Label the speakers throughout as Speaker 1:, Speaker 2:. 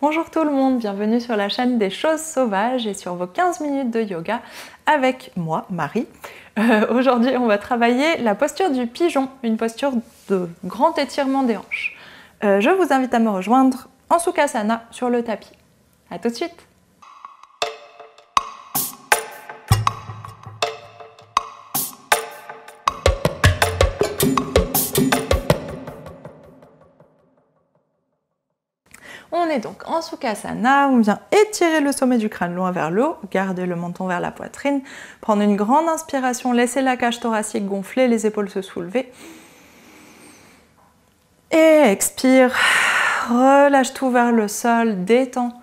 Speaker 1: Bonjour tout le monde, bienvenue sur la chaîne des choses sauvages et sur vos 15 minutes de yoga avec moi, Marie. Aujourd'hui, on va travailler la posture du pigeon, une posture de grand étirement des hanches. Je vous invite à me rejoindre en Sukhasana sur le tapis. A tout de suite! On est donc en Sukhasana, on vient étirer le sommet du crâne loin vers le haut, garder le menton vers la poitrine, prendre une grande inspiration, laisser la cage thoracique gonfler, les épaules se soulever. Et expire, relâche tout vers le sol, détends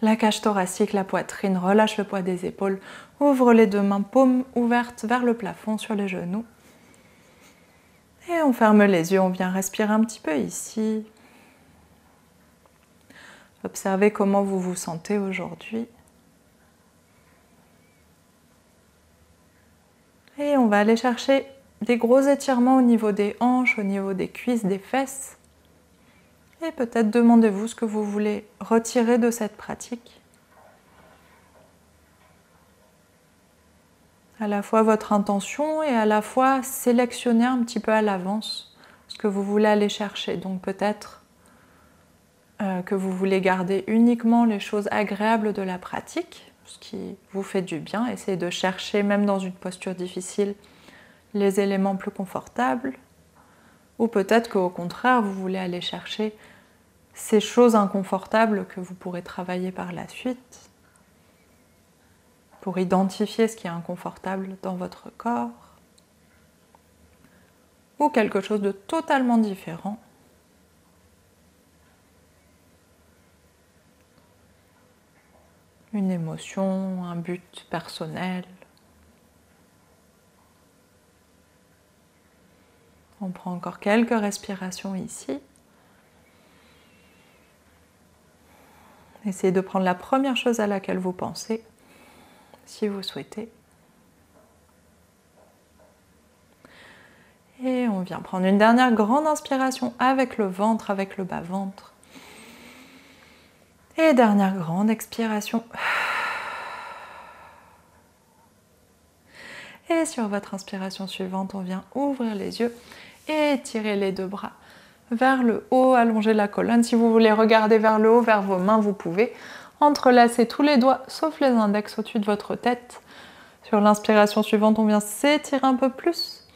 Speaker 1: la cage thoracique, la poitrine, relâche le poids des épaules, ouvre les deux mains, paumes ouvertes vers le plafond sur les genoux. Et on ferme les yeux, on vient respirer un petit peu ici. Observez comment vous vous sentez aujourd'hui. Et on va aller chercher des gros étirements au niveau des hanches, au niveau des cuisses, des fesses. Et peut-être demandez-vous ce que vous voulez retirer de cette pratique. À la fois votre intention et à la fois sélectionner un petit peu à l'avance ce que vous voulez aller chercher. Donc peut-être que vous voulez garder uniquement les choses agréables de la pratique, ce qui vous fait du bien. Essayez de chercher, même dans une posture difficile, les éléments plus confortables. Ou peut-être qu'au contraire, vous voulez aller chercher ces choses inconfortables que vous pourrez travailler par la suite pour identifier ce qui est inconfortable dans votre corps. Ou quelque chose de totalement différent. Une émotion, un but personnel. On prend encore quelques respirations ici. Essayez de prendre la première chose à laquelle vous pensez, si vous souhaitez. Et on vient prendre une dernière grande inspiration avec le ventre, avec le bas-ventre. Et dernière grande expiration. Et sur votre inspiration suivante, on vient ouvrir les yeux et étirer les deux bras vers le haut, allonger la colonne. Si vous voulez regarder vers le haut, vers vos mains, vous pouvez. Entrelacer tous les doigts, sauf les index au-dessus de votre tête. Sur l'inspiration suivante, on vient s'étirer un peu plus.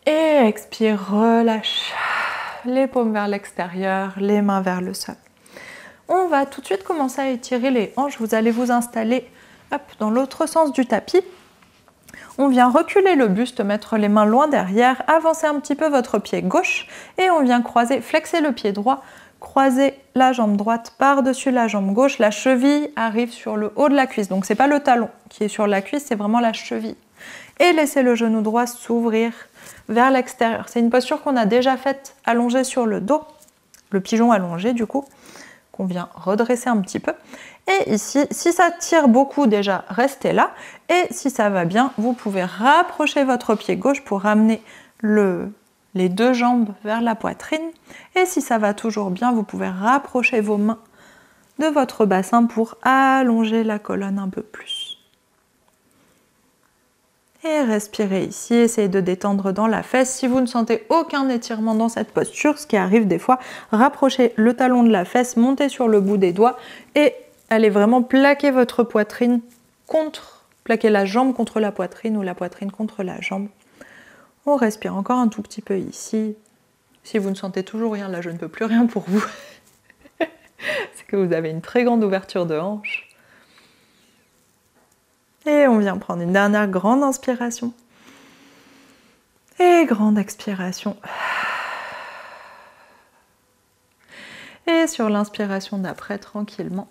Speaker 1: Et expire, relâche. Les paumes vers l'extérieur, les mains vers le sol. On va tout de suite commencer à étirer les hanches. Vous allez vous installer dans l'autre sens du tapis. On vient reculer le buste, mettre les mains loin derrière, avancer un petit peu votre pied gauche et on vient croiser, flexer le pied droit, croiser la jambe droite par-dessus la jambe gauche. La cheville arrive sur le haut de la cuisse. Donc ce n'est pas le talon qui est sur la cuisse, c'est vraiment la cheville. Et laissez le genou droit s'ouvrir vers l'extérieur. C'est une posture qu'on a déjà faite allongée sur le dos, le pigeon allongé du coup, qu'on vient redresser un petit peu. Et ici, si ça tire beaucoup déjà, restez là. Et si ça va bien, vous pouvez rapprocher votre pied gauche pour ramener les deux jambes vers la poitrine. Et si ça va toujours bien, vous pouvez rapprocher vos mains de votre bassin pour allonger la colonne un peu plus. Et respirez ici, essayez de détendre dans la fesse. Si vous ne sentez aucun étirement dans cette posture, ce qui arrive des fois, rapprochez le talon de la fesse, montez sur le bout des doigts et allez vraiment plaquer votre poitrine plaquer la jambe contre la poitrine ou la poitrine contre la jambe. On respire encore un tout petit peu ici. Si vous ne sentez toujours rien, là je ne peux plus rien pour vous. C'est que vous avez une très grande ouverture de hanche. Et on vient prendre une dernière grande inspiration. Et grande expiration. Et sur l'inspiration d'après, tranquillement,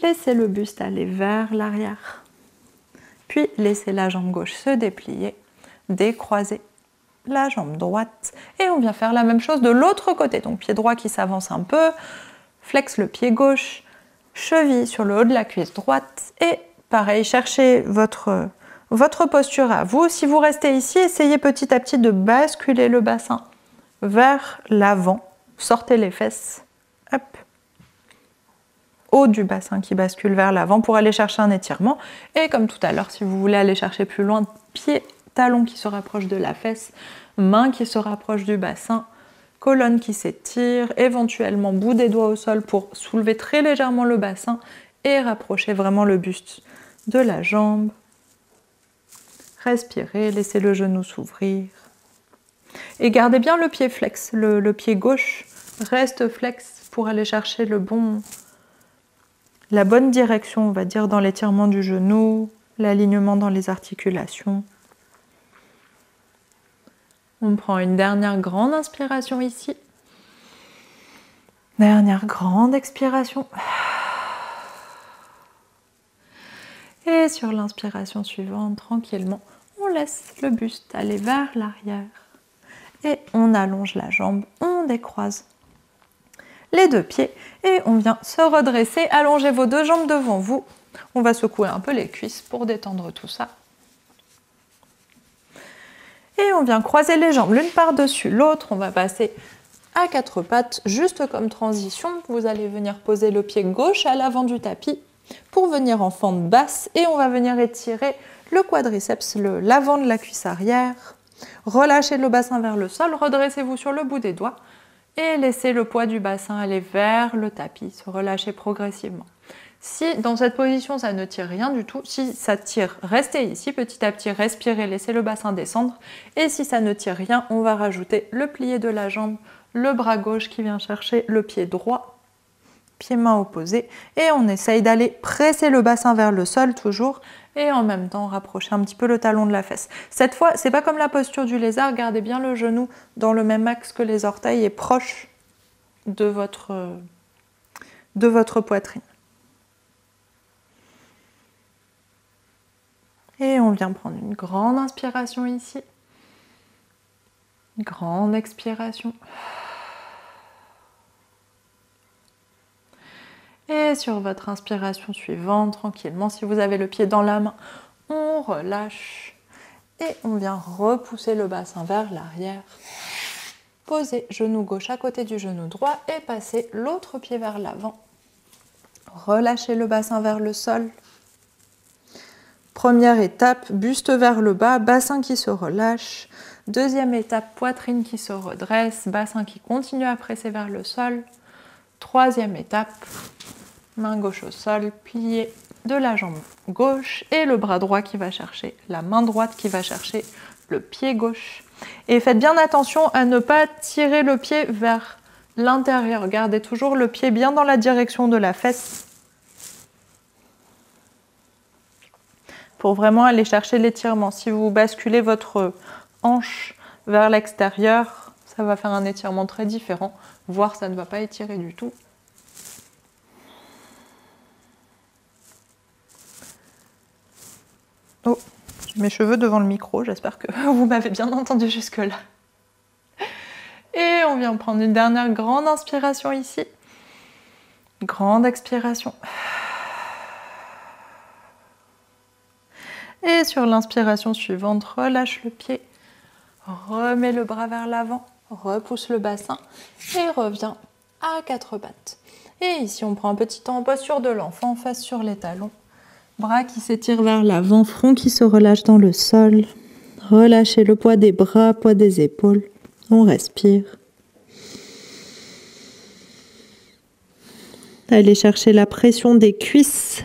Speaker 1: laissez le buste aller vers l'arrière. Puis laissez la jambe gauche se déplier, décroiser la jambe droite. Et on vient faire la même chose de l'autre côté. Donc pied droit qui s'avance un peu, flexe le pied gauche, cheville sur le haut de la cuisse droite et pareil, cherchez votre posture à vous. Si vous restez ici, essayez petit à petit de basculer le bassin vers l'avant. Sortez les fesses hop, haut du bassin qui bascule vers l'avant pour aller chercher un étirement. Et comme tout à l'heure, si vous voulez aller chercher plus loin, pied, talon qui se rapproche de la fesse, main qui se rapproche du bassin, colonne qui s'étire, éventuellement bout des doigts au sol pour soulever très légèrement le bassin et rapprocher vraiment le buste de la jambe. Respirez, laissez le genou s'ouvrir. Et gardez bien le pied flex, le pied gauche reste flex pour aller chercher la bonne direction, on va dire, dans l'étirement du genou, l'alignement dans les articulations. On prend une dernière grande inspiration ici. Dernière grande expiration. Et sur l'inspiration suivante, tranquillement, on laisse le buste aller vers l'arrière. Et on allonge la jambe, on décroise les deux pieds et on vient se redresser. Allongez vos deux jambes devant vous. On va secouer un peu les cuisses pour détendre tout ça. Et on vient croiser les jambes l'une par-dessus l'autre. On va passer à quatre pattes, juste comme transition. Vous allez venir poser le pied gauche à l'avant du tapis pour venir en fente basse. Et on va venir étirer le quadriceps, l'avant de la cuisse arrière. Relâchez le bassin vers le sol, redressez-vous sur le bout des doigts et laissez le poids du bassin aller vers le tapis, se relâcher progressivement. Si dans cette position ça ne tire rien du tout, si ça tire, restez ici, petit à petit respirez, laissez le bassin descendre. Et si ça ne tire rien, on va rajouter le plié de la jambe, le bras gauche qui vient chercher le pied droit, pied-main opposé. Et on essaye d'aller presser le bassin vers le sol toujours et en même temps rapprocher un petit peu le talon de la fesse. Cette fois, c'est pas comme la posture du lézard, gardez bien le genou dans le même axe que les orteils et proche de votre poitrine. Et on vient prendre une grande inspiration ici. Une grande expiration. Et sur votre inspiration suivante, tranquillement, si vous avez le pied dans la main, on relâche. Et on vient repousser le bassin vers l'arrière. Posez genou gauche à côté du genou droit et passez l'autre pied vers l'avant. Relâchez le bassin vers le sol. Première étape, buste vers le bas, bassin qui se relâche. Deuxième étape, poitrine qui se redresse, bassin qui continue à presser vers le sol. Troisième étape, main gauche au sol, plié de la jambe gauche et le bras droit qui va chercher la main droite qui va chercher le pied gauche. Et faites bien attention à ne pas tirer le pied vers l'intérieur. Gardez toujours le pied bien dans la direction de la fesse pour vraiment aller chercher l'étirement. Si vous basculez votre hanche vers l'extérieur, ça va faire un étirement très différent, voire ça ne va pas étirer du tout. Oh, j'ai mes cheveux devant le micro, j'espère que vous m'avez bien entendu jusque-là. Et on vient prendre une dernière grande inspiration ici. Grande expiration. Et sur l'inspiration suivante, relâche le pied, remets le bras vers l'avant, repousse le bassin et reviens à quatre pattes. Et ici, on prend un petit temps en posture de l'enfant, face sur les talons. Bras qui s'étirent vers l'avant, front qui se relâche dans le sol. Relâchez le poids des bras, poids des épaules. On respire. Allez chercher la pression des cuisses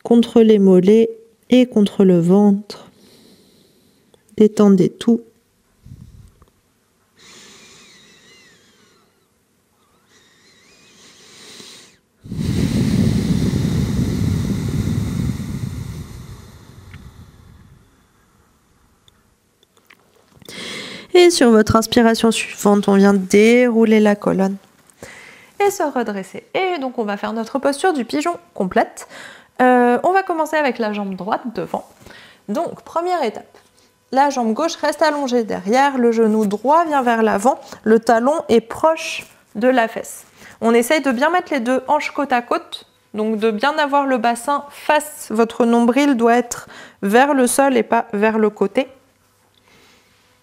Speaker 1: contre les mollets et contre le ventre. Détendez tout. Et sur votre inspiration suivante, on vient dérouler la colonne et se redresser. Et donc on va faire notre posture du pigeon complète. On va commencer avec la jambe droite devant. Donc première étape, la jambe gauche reste allongée derrière, le genou droit vient vers l'avant, le talon est proche de la fesse. On essaye de bien mettre les deux hanches côte à côte, donc de bien avoir le bassin face, votre nombril doit être vers le sol et pas vers le côté.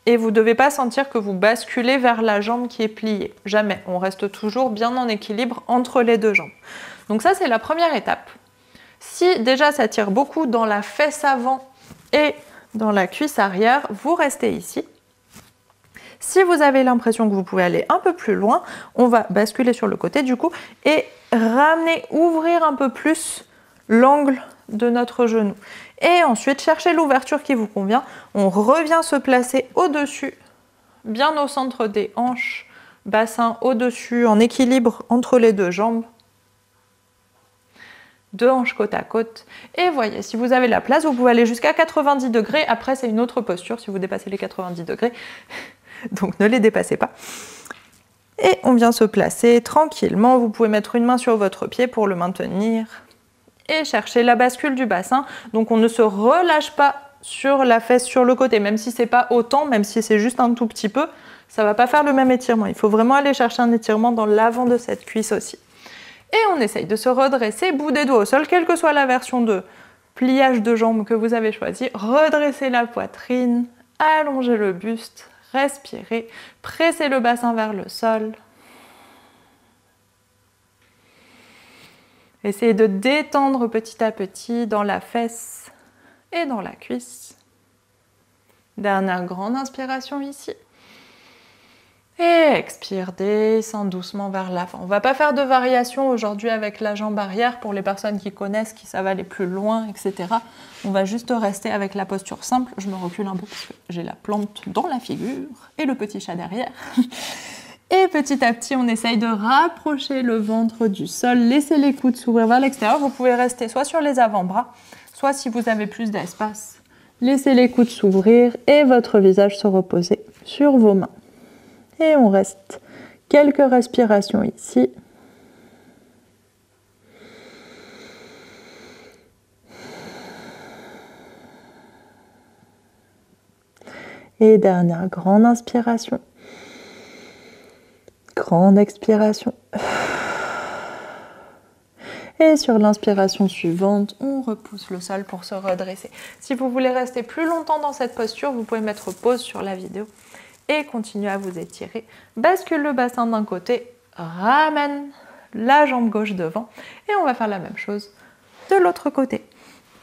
Speaker 1: et vous ne devez pas sentir que vous basculez vers la jambe qui est pliée. Jamais. On reste toujours bien en équilibre entre les deux jambes. Donc ça, c'est la première étape. Si déjà ça tire beaucoup dans la fesse avant et dans la cuisse arrière, vous restez ici. Si vous avez l'impression que vous pouvez aller un peu plus loin, on va basculer sur le côté du coup et ramener, ouvrir un peu plus l'angle de notre genou. Et ensuite, cherchez l'ouverture qui vous convient. On revient se placer au-dessus, bien au centre des hanches, bassin au-dessus, en équilibre entre les deux jambes. Deux hanches côte à côte. Et voyez, si vous avez la place, vous pouvez aller jusqu'à 90 degrés. Après, c'est une autre posture si vous dépassez les 90 degrés. Donc, ne les dépassez pas. Et on vient se placer tranquillement. Vous pouvez mettre une main sur votre pied pour le maintenir. Et chercher la bascule du bassin. Donc, on ne se relâche pas sur la fesse, sur le côté. Même si c'est pas autant, même si c'est juste un tout petit peu, ça ne va pas faire le même étirement. Il faut vraiment aller chercher un étirement dans l'avant de cette cuisse aussi. Et on essaye de se redresser, bout des doigts au sol, quelle que soit la version de pliage de jambes que vous avez choisi. Redressez la poitrine, allongez le buste, respirez, pressez le bassin vers le sol. Essayez de détendre petit à petit dans la fesse et dans la cuisse. Dernière grande inspiration ici. Et expire, descend doucement vers l'avant. On ne va pas faire de variation aujourd'hui avec la jambe arrière pour les personnes qui connaissent, qui savent aller plus loin, etc. On va juste rester avec la posture simple. Je me recule un peu parce que j'ai la plante dans la figure et le petit chat derrière. Et petit à petit, on essaye de rapprocher le ventre du sol. Laissez les coudes s'ouvrir vers l'extérieur. Vous pouvez rester soit sur les avant-bras, soit si vous avez plus d'espace. Laissez les coudes s'ouvrir et votre visage se reposer sur vos mains. Et on reste quelques respirations ici. Et dernière grande inspiration. Grande expiration. Et sur l'inspiration suivante, on repousse le sol pour se redresser. Si vous voulez rester plus longtemps dans cette posture, vous pouvez mettre pause sur la vidéo et continuer à vous étirer. Bascule le bassin d'un côté, ramène la jambe gauche devant et on va faire la même chose de l'autre côté.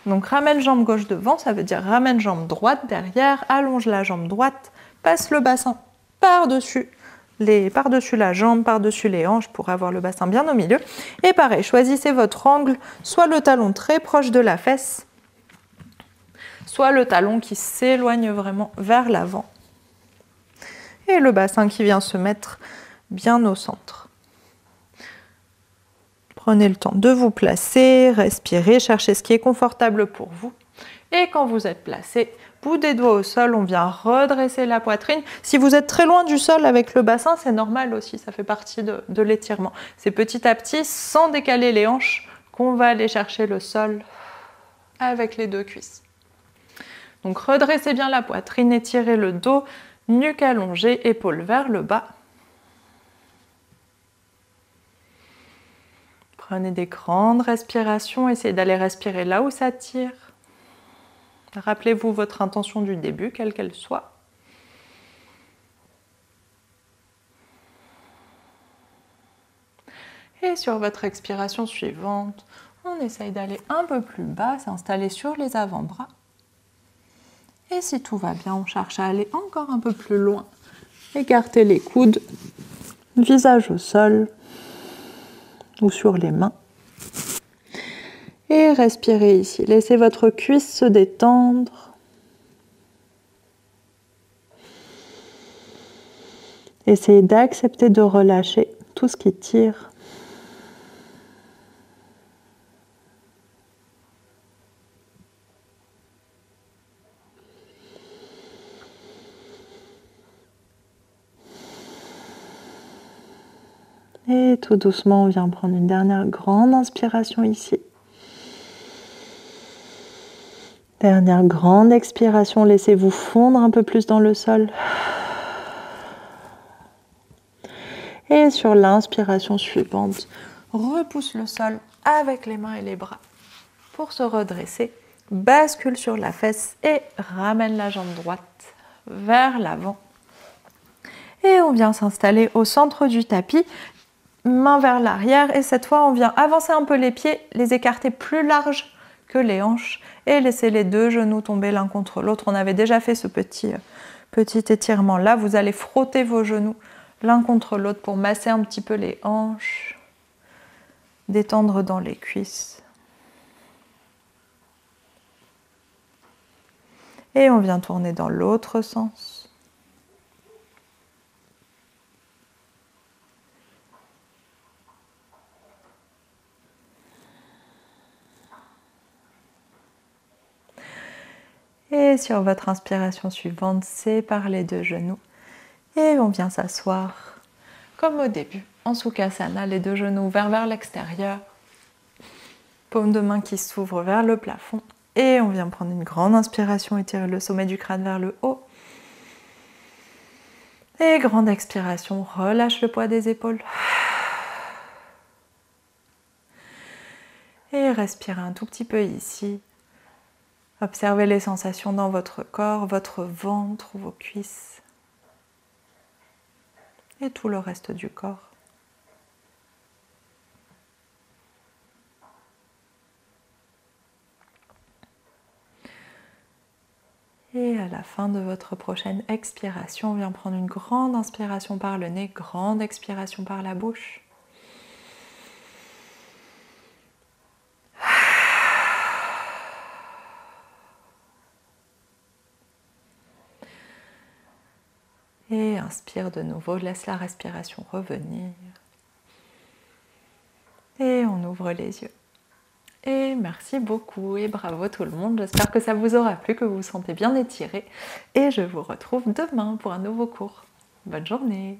Speaker 1: Donc ramène jambe gauche devant, ça veut dire ramène jambe droite derrière, allonge la jambe droite, passe le bassin par-dessus la jambe, par-dessus les hanches pour avoir le bassin bien au milieu. Et pareil, choisissez votre angle, soit le talon très proche de la fesse, soit le talon qui s'éloigne vraiment vers l'avant. Et le bassin qui vient se mettre bien au centre. Prenez le temps de vous placer, respirez, cherchez ce qui est confortable pour vous. Et quand vous êtes placé, bout des doigts au sol, on vient redresser la poitrine. Si vous êtes très loin du sol avec le bassin, c'est normal aussi, ça fait partie de l'étirement. C'est petit à petit, sans décaler les hanches, qu'on va aller chercher le sol avec les deux cuisses. Donc redressez bien la poitrine, étirez le dos, nuque allongée, épaules vers le bas. Prenez des grandes respirations, essayez d'aller respirer là où ça tire. Rappelez-vous votre intention du début, quelle qu'elle soit. Et sur votre expiration suivante, on essaye d'aller un peu plus bas, s'installer sur les avant-bras. Et si tout va bien, on cherche à aller encore un peu plus loin. Écartez les coudes, visage au sol ou sur les mains. Et respirez ici. Laissez votre cuisse se détendre. Essayez d'accepter de relâcher tout ce qui tire. Et tout doucement, on vient prendre une dernière grande inspiration ici. Dernière grande expiration, laissez-vous fondre un peu plus dans le sol. Et sur l'inspiration suivante, repousse le sol avec les mains et les bras pour se redresser. Bascule sur la fesse et ramène la jambe droite vers l'avant. Et on vient s'installer au centre du tapis, main vers l'arrière. Et cette fois, on vient avancer un peu les pieds, les écarter plus larges que les hanches et laisser les deux genoux tomber l'un contre l'autre. On avait déjà fait ce petit étirement là. Vous allez frotter vos genoux l'un contre l'autre pour masser un petit peu les hanches, détendre dans les cuisses. Et on vient tourner dans l'autre sens. Et sur votre inspiration suivante, séparez les deux genoux et on vient s'asseoir comme au début, en Sukhasana, les deux genoux ouverts vers l'extérieur, paume de main qui s'ouvre vers le plafond. Et on vient prendre une grande inspiration, étirer le sommet du crâne vers le haut. Et grande expiration, relâche le poids des épaules. Et respirez un tout petit peu ici. Observez les sensations dans votre corps, votre ventre, vos cuisses et tout le reste du corps. Et à la fin de votre prochaine expiration, on vient prendre une grande inspiration par le nez, grande expiration par la bouche. Et inspire de nouveau, laisse la respiration revenir. Et on ouvre les yeux. Et merci beaucoup et bravo tout le monde. J'espère que ça vous aura plu, que vous vous sentez bien étiré. Et je vous retrouve demain pour un nouveau cours. Bonne journée!